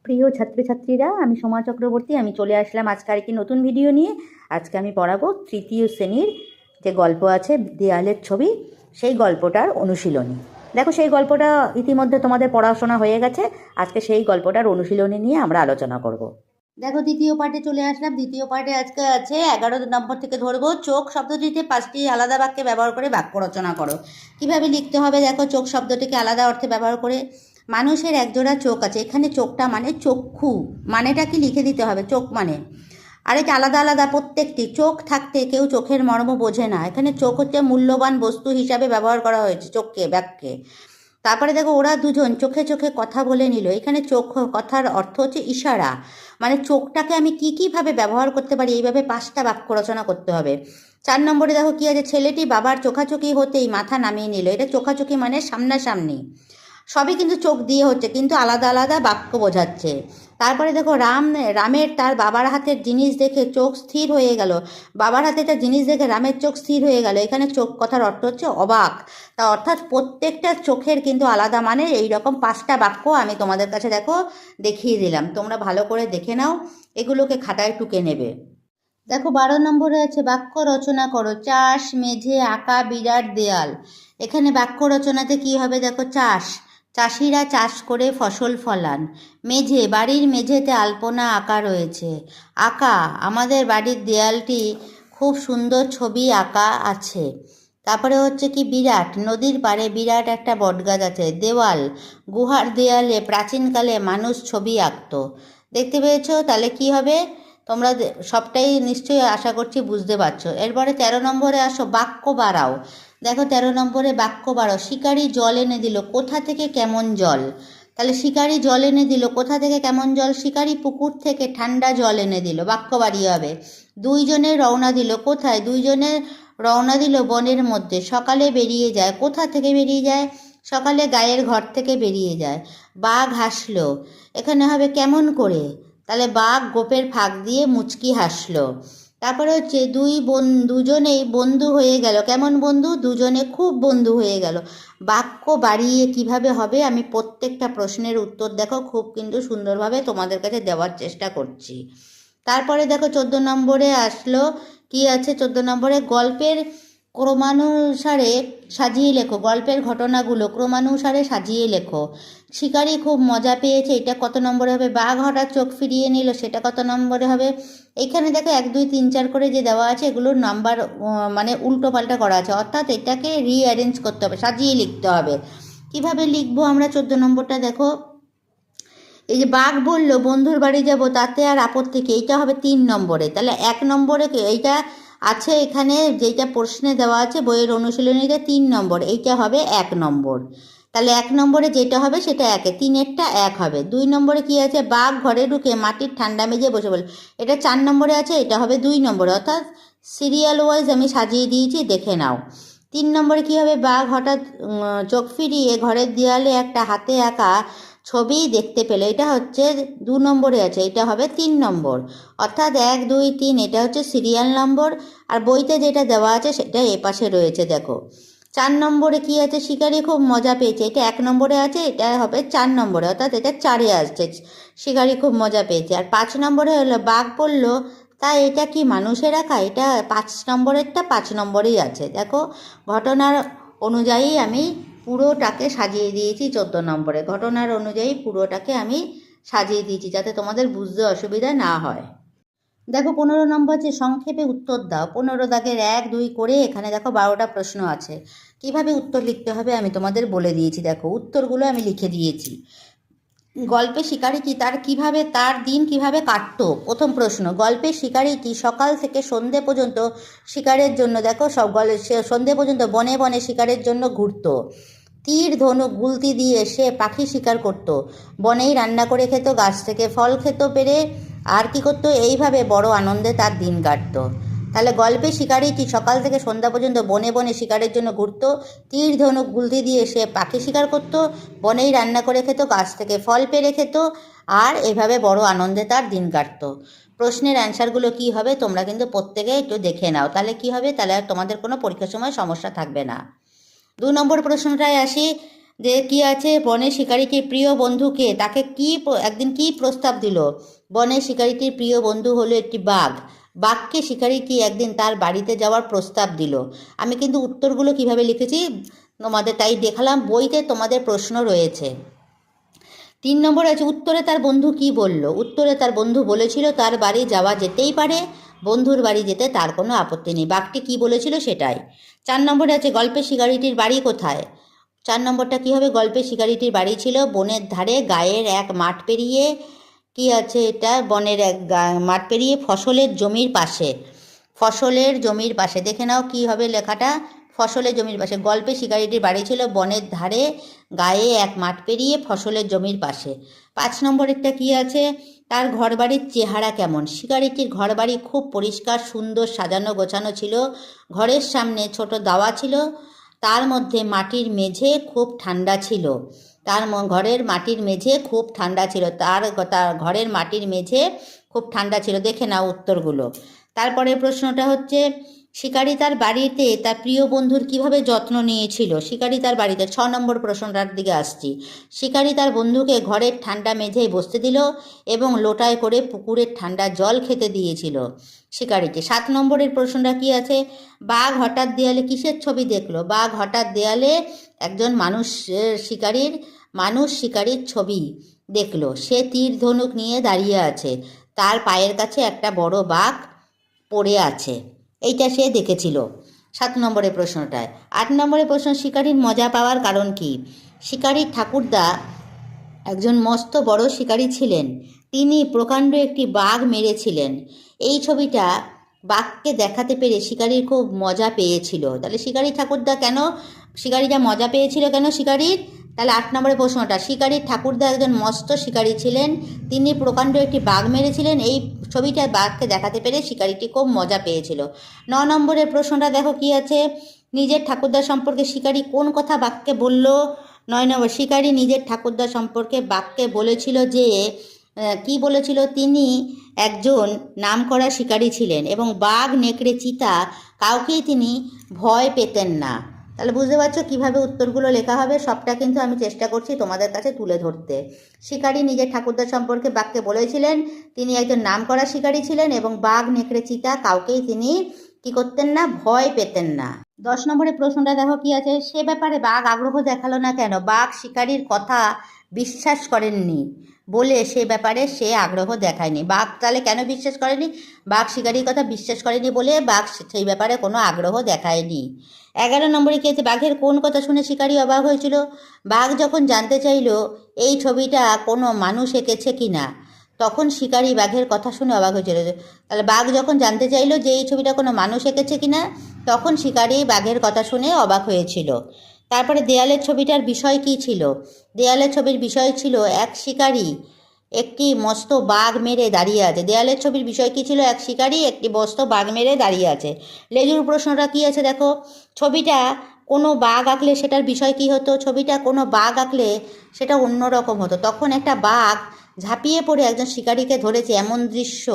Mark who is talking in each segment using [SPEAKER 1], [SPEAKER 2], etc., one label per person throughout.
[SPEAKER 1] প্রিয় ছাত্রছাত্রীরা, আমি সোমা চক্রবর্তী। আমি চলে আসলাম আজকে আরেকটি নতুন ভিডিও নিয়ে। আজকে আমি পড়াবো তৃতীয় শ্রেণীর যে গল্প আছে দেয়ালের ছবি, সেই গল্পটার অনুশীলনী। দেখো, সেই গল্পটা ইতিমধ্যে তোমাদের পড়াশোনা হয়ে গেছে। আজকে সেই গল্পটার অনুশীলনী নিয়ে আমরা আলোচনা করব। দেখো, দ্বিতীয় পার্টে চলে আসলাম। দ্বিতীয় পার্টে আজকে আছে 11 নম্বর থেকে ধরবো। চোখ শব্দটিতে 5টি আলাদা বাক্যে ব্যবহার করে বাক্য রচনা করো। কিভাবে লিখতে হবে দেখো, চোখ শব্দটিকে আলাদা অর্থে ব্যবহার করে। মানুষের একজোড়া চোখ আছে। এখানে চোখটা মানে চক্ষু, মানেটা কি লিখে দিতে হবে, চোখ মানে। আর এটা আলাদা আলাদা প্রত্যেকটি। চোখ থাকতে কেউ চোখের মর্ম বোঝে না। এখানে চোখ হচ্ছে মূল্যবান বস্তু হিসাবে ব্যবহার করা হয়েছে চোখকে, বাক্যে। তারপরে দেখো, ওরা দুজন চোখে চোখে কথা বলে নিল। এখানে চোখ কথার অর্থ হচ্ছে ইশারা, মানে চোখটাকে আমি কীভাবে ব্যবহার করতে পারি, এইভাবে 5টা বাক্য রচনা করতে হবে। 4 নম্বরে দেখো কি আছে, ছেলেটি বাবার চোখাচোখি হতেই মাথা নামিয়ে নিল। এটা চোখাচোখি মানে সামনাসামনি, সবই কিন্তু চোখ দিয়ে হচ্ছে, কিন্তু আলাদা আলাদা বাক্য বোঝাচ্ছে। তারপরে দেখো, রামের তার বাবার হাতের জিনিস দেখে চোখ স্থির হয়ে গেল। বাবার হাতে একটা জিনিস দেখে রামের চোখ স্থির হয়ে গেল। এখানে চোখ কথার অর্থ হচ্ছে অবাক। তা অর্থাৎ প্রত্যেকটা চোখের কিন্তু আলাদা মানে। এইরকম 5টা বাক্য আমি তোমাদের কাছে দেখো দেখিয়ে দিলাম, তোমরা ভালো করে দেখে নাও, এগুলোকে খাতায় টুকে নেবে। দেখো, 12 নম্বরে আছে বাক্য রচনা করো। চাষ, মেঝে, আঁকা, বিরাট দেয়াল। এখানে বাক্য রচনাতে কি হবে দেখো, চাষ, চাষিরা চাষ করে ফসল ফলান। মেঝে, বাড়ির মেঝেতে আলপনা আঁকা রয়েছে। আঁকা, আমাদের বাড়ির দেয়ালটি খুব সুন্দর ছবি আঁকা আছে। তারপরে হচ্ছে কি, বিরাট, নদীর পাড়ে বিরাট একটা বটগাছ আছে। দেওয়াল, গুহার দেয়ালে প্রাচীনকালে মানুষ ছবি আঁকতো। দেখতে পেয়েছো? তাহলে কি হবে, তোমরা সবটাই নিশ্চয়ই আশা করছি বুঝতে পারছো। এরপরে 13 নম্বরে আসো, বাক্য বাড়াও। দেখো, 13 নম্বরে বাক্য বাড়াও। শিকারি জল এনে দিল, কোথা থেকে কেমন জল। তাহলে শিকারি জল এনে দিল, কোথা থেকে কেমন জল। শিকারি পুকুর থেকে ঠান্ডা জল এনে দিল, বাক্য বাড়িয়ে হবে। দুইজনে রওনা দিল, কোথায়। দুইজনে রওনা দিল বনের মধ্যে। সকালে বেরিয়ে যায়, কোথা থেকে বেরিয়ে যায়। সকালে গায়ের ঘর থেকে বেরিয়ে যায়। বাঘ হাসলো, এখানে হবে কেমন করে। তাহলে বাঘ গোপের ফাঁক দিয়ে মুচকি হাসলো। তারপরে হচ্ছে দুজনেই বন্ধু হয়ে গেল। কেমন বন্ধু, দুজনে খুব বন্ধু হয়ে গেল। বাক্য বাড়িয়ে কিভাবে হবে, আমি প্রত্যেকটা প্রশ্নের উত্তর দেখো খুব কিন্তু সুন্দরভাবে তোমাদের কাছে দেওয়ার চেষ্টা করছি। তারপরে দেখো 14 নম্বরে আসলো, কি আছে 14 নম্বরে, গল্পের ক্রমানুসারে সাজিয়ে লেখো। গল্পের ঘটনাগুলো ক্রমানুসারে সাজিয়ে লেখো। শিকারি খুব মজা পেয়েছে, এটা কত নম্বরে হবে। বাঘ হঠাৎ চোখ ফিরিয়ে নিল, সেটা কত নম্বরে হবে। এইখানে দেখো 1 2 3 4 করে যে দেওয়া আছে, এগুলোর নাম্বার মানে উল্টো পাল্টা করা আছে, অর্থাৎ এটাকে রিঅ্যারেঞ্জ করতে হবে, সাজিয়ে লিখতে হবে। কিভাবে লিখবো আমরা 14 নম্বরটা দেখো, এই যে বাঘ বলল বন্ধুর বাড়ি যাব, তাতে আর আপত্তি কি, এইটা হবে 3 নম্বরে। তাহলে 1 নম্বরে এইটা আছে, এখানে যেটা প্রশ্নে দেওয়া আছে বইয়ের অনুশীলনীতে 3 নম্বর, এইটা হবে 1 নম্বর। তাহলে 1 নম্বরে যেটা হবে সেটা 1-এ, 3-এরটা 1 হবে। 2 নম্বরে কি আছে, বাঘ ঘরে ঢুকে মাটির ঠান্ডা মেঝে বসে বলে, এটা 4 নম্বরে আছে, এটা হবে 2 নম্বরে, অর্থাৎ সিরিয়াল ওয়াইজ আমি সাজিয়ে দিয়েছি, দেখে নাও। 3 নম্বরে কি হবে, বাঘ হঠাৎ চোখ ফিরিয়ে ঘরের দেয়ালে একটা হাতে আঁকা ছবি দেখতে পেলে, এটা হচ্ছে 2 নম্বরে আছে, এটা হবে 3 নম্বর, অর্থাৎ 1 2 3 এটা হচ্ছে সিরিয়াল নম্বর। আর বইতে যেটা দেওয়া আছে সেটা এপাশে রয়েছে দেখো। 4 নম্বরে কি আছে, শিকারি খুব মজা পেয়েছে, এটা 1 নম্বরে আছে, এটা হবে 4 নম্বরে, অর্থাৎ এটা 4-এ আসছে, শিকারি খুব মজা পেয়েছে। আর 5 নম্বরে হলো বাঘ বলল, তা এটা কি মানুষের আঁকা, এটা 5 নম্বরেরটা 5 নম্বরেই আছে। দেখো, ঘটনার অনুযায়ী আমি পুরোটাকে সাজিয়ে দিয়েছি 14 নম্বরে, ঘটনার অনুযায়ী পুরোটাকে আমি সাজিয়ে দিয়েছি যাতে তোমাদের বুঝতে অসুবিধা না হয়। দেখো 15 নম্বর যে সংক্ষেপে উত্তর দাও। 15 দাগের 1 2 করে এখানে দেখো 12টা প্রশ্ন আছে। কিভাবে উত্তর লিখতে হবে আমি তোমাদের বলে দিয়েছি, দেখো উত্তরগুলো আমি লিখে দিয়েছি। গল্পে শিকারিটি তার দিন কিভাবে কাটতো। প্রথম প্রশ্ন, গল্পে শিকারিটি সকাল থেকে সন্ধে পর্যন্ত শিকারের জন্য, দেখো সন্ধে পর্যন্ত বনে বনে শিকারের জন্য ঘুরতো। তীর ধনুক গুলতি দিয়ে সে পাখি শিকার করত, বনেই রান্না করে খেত, গাছ থেকে ফল খেত পেরে, আর কি করতো, এইভাবে বড় আনন্দে তার দিন কাটতো। তাহলে গল্পে শিকারিটি সকাল থেকে সন্ধ্যা পর্যন্ত বনে বনে শিকারের জন্য ঘুরতো, তীর ধনুক গুলতি দিয়ে সে পাখি শিকার করত, বনেই রান্না করে খেত, গাছ থেকে ফল পেরে খেত, আর এভাবে বড় আনন্দে তার দিন কাটতো। প্রশ্নের অ্যান্সারগুলো কি হবে তোমরা কিন্তু প্রত্যেকে একটু দেখে নাও, তাহলে কি হবে, তাহলে তোমাদের কোনো পরীক্ষার সময় সমস্যা থাকবে না। 2 নম্বর প্রশ্নটায় আসি, যে কি আছে, বনের শিকারীটির প্রিয় বন্ধুকে তাকে একদিন কি প্রস্তাব দিল। বনের শিকারীটির প্রিয় বন্ধু হলো একটি বাঘ। বাঘকে শিকারীটি একদিন তার বাড়িতে যাওয়ার প্রস্তাব দিল। আমি কিন্তু উত্তরগুলো কিভাবে লিখেছি তোমাদের তাই দেখালাম, বইতে তোমাদের প্রশ্ন রয়েছে। 3 নম্বর আছে, উত্তরে তার বন্ধু কি বলল। উত্তরে তার বন্ধু বলেছিল তার বাড়ি যাওয়া যেতেই পারে, বন্ধুর বাড়ি যেতে তার কোনো আপত্তি নেই। বাঘটি কি বলেছিল সেটাই। 4 নম্বরে আছে, গল্পের শিকারীটির বাড়ি কোথায়। 4 নম্বরটা কী হবে, গল্পের শিকারীটির বাড়ি ছিল বনের ধারে, গায়ের এক মাঠ পেরিয়ে, কি আছে এটা, বনের এক মাঠ পেরিয়ে ফসলের জমির পাশে। ফসলের জমির পাশে, দেখে নাও কি হবে লেখাটা, ফসলের জমির পাশে। গল্পে শিকারীটির বাড়ি ছিল বনের ধারে, গায়ে এক মাঠ পেরিয়ে ফসলের জমির পাশে। 5 নম্বরেরটা কি আছে, তার ঘরবাড়ির চেহারা কেমন। শিকারীটির ঘরবাড়ি খুব পরিষ্কার, সুন্দর, সাজানো গোছানো ছিল। ঘরের সামনে ছোট দাওয়া ছিল, তার মধ্যে মাটির মেঝে, খুব ঠান্ডা ছিল। তার ঘরের মাটির মেঝে খুব ঠান্ডা ছিল, তার ঘরের মাটির মেঝে খুব ঠান্ডা ছিল। দেখে নাও উত্তরগুলো। তারপরে প্রশ্নটা হচ্ছে, শিকারী তার বাড়িতে তার প্রিয় বন্ধুর কিভাবে যত্ন নিয়েছিল। শিকারী তার বাড়িতে, 6 নম্বর প্রশ্নটার দিকে আসছি। শিকারী তার বন্ধুকে ঘরের ঠান্ডা মেঝেয় বসতে দিল এবং লোটায় করে পুকুরের ঠান্ডা জল খেতে দিয়েছিল শিকারীকে। 7 নম্বরের প্রশ্নটা কি আছে, বাঘ হঠাৎ দেয়ালে কিসের ছবি দেখলো। বাঘ হঠাৎ দেয়ালে একজন শিকারীর ছবি দেখলো। সে তীর ধনুক নিয়ে দাঁড়িয়ে আছে, তার পায়ের কাছে একটা বড় বাঘ পড়ে আছে, এইটা সে দেখেছিল 7 নম্বরের প্রশ্নটায়। 8 নম্বরের প্রশ্ন, শিকারীর মজা পাওয়ার কারণ কি। শিকারীর ঠাকুরদা একজন মস্ত বড় শিকারী ছিলেন, তিনি প্রকাণ্ড একটি বাঘ মেরেছিলেন। এই ছবিটা বাঘকে দেখাতে পেরে শিকারীর খুব মজা পেয়েছিল। তাহলে শিকারী ঠাকুরদা কেন, শিকারীরা মজা পেয়েছিল কেন শিকারীর। তাহলে 8 নম্বরের প্রশ্নটা, শিকারীর ঠাকুরদা একজন মস্ত শিকারী ছিলেন, তিনি প্রকাণ্ড একটি বাঘ মেরেছিলেন। এই ছবিটা বাঘকে দেখাতে পেরে শিকারীটি খুব মজা পেয়েছিল। 9 নম্বরের প্রশ্নটা দেখো কি আছে, নিজের ঠাকুরদা সম্পর্কে শিকারী কোন কথা বাঘকে বলল। 9 নম্বর, শিকারী নিজের ঠাকুরদা সম্পর্কে বাঘকে বলেছিল যে, কি বলেছিল, তিনি একজন নামকরা শিকারী ছিলেন এবং বাঘ, নেকড়ে, চিতা কাউকেই তিনি ভয় পেতেন না। তাহলে বুঝতে পারছো কীভাবে উত্তরগুলো লেখা হবে। সবটা কিন্তু আমি চেষ্টা করছি তোমাদের কাছে তুলে ধরতে। শিকারী নিজের ঠাকুরদা সম্পর্কে বাঘকে বলেছিলেন তিনি একজন নামকরা শিকারী ছিলেন এবং বাঘ, নেকড়ে, চিতা কাউকেই তিনি কি করতেন না, ভয় পেতেন না। 10 নম্বরের প্রশ্নটা দেখো কি আছে, সে ব্যাপারে বাঘ আগ্রহ দেখালো না কেন। বাঘ শিকারীর কথা বিশ্বাস করেননি বলে সে ব্যাপারে সে আগ্রহ দেখায়নি। বাঘ তাহলে কেন বিশ্বাস করেনি, বাঘ শিকারীর কথা বিশ্বাস করেনি বলে বাঘ সেই ব্যাপারে কোনো আগ্রহ দেখায়নি। 11 নম্বরে কি আছে, বাঘের কোন কথা শুনে শিকারী অবাক হয়েছিল। বাঘ যখন জানতে চাইল এই ছবিটা কোনো মানুষ এঁকেছে কি না, তখন শিকারী বাঘের কথা শুনে অবাক হয়েছিল। তাহলে বাঘ যখন জানতে চাইলো যে এই ছবিটা কোনো মানুষ এঁকেছে কি না, তখন শিকারী বাঘের কথা শুনে অবাক হয়েছিল। তারপরে দেয়ালের ছবিটার বিষয় কি ছিল। দেয়ালের ছবির বিষয় ছিল এক শিকারী একটি মস্ত বাঘ মেরে দাঁড়িয়ে আছে। দেয়ালের ছবির বিষয় কী ছিল, এক শিকারী একটি মস্ত বাঘ মেরে দাঁড়িয়ে আছে। লেজুর প্রশ্নটা কী আছে দেখো, ছবিটা কোনো বাঘ আঁকলে সেটার বিষয় কী হতো। ছবিটা কোনো বাঘ আঁকলে সেটা অন্যরকম হতো। তখন একটা বাঘ ঝাঁপিয়ে পড়ে একজন শিকারীকে ধরেছে, এমন দৃশ্য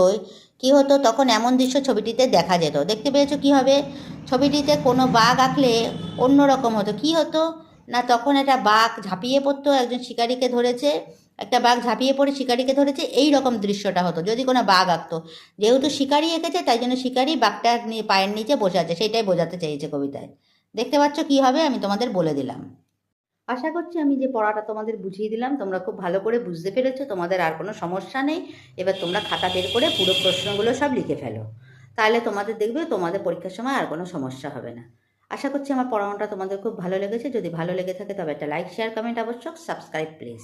[SPEAKER 1] কী হতো, তখন এমন দৃশ্য ছবিটিতে দেখা যেত। দেখতে পেয়েছো কী হবে, ছবিটিতে কোনো বাঘ আঁকলে অন্যরকম হতো। কী হতো না, তখন একটা বাঘ ঝাঁপিয়ে পড়তো, একজন শিকারীকে ধরেছে, একটা বাঘ ঝাঁপিয়ে পড়ে শিকারীকে ধরেছে, এই রকম দৃশ্যটা হতো যদি কোনো বাঘ আঁকতো। যেহেতু শিকারী এঁকেছে তাই জন্য শিকারী বাঘটার পায়ের নিচে বসে আছে, সেইটাই বোঝাতে চেয়েছে কবিতায়। দেখতে পাচ্ছ কী হবে, আমি তোমাদের বলে দিলাম। আশা করছি আমি যে পড়াটা তোমাদের বুঝিয়ে দিলাম তোমরা খুব ভালো করে বুঝতে পেরেছো, তোমাদের আর কোনো সমস্যা নেই। এবার তোমরা খাতা বের করে পুরো প্রশ্নগুলো সব লিখে ফেলো, তাহলে তোমাদের দেখবে তোমাদের পরীক্ষার সময় আর কোনো সমস্যা হবে না। আশা করছি আমার পড়ানোটা তোমাদের খুব ভালো লেগেছে। যদি ভালো লেগে থাকে তবে একটা লাইক, শেয়ার, কমেন্ট আবশ্যক, সাবস্ক্রাইব প্লিজ।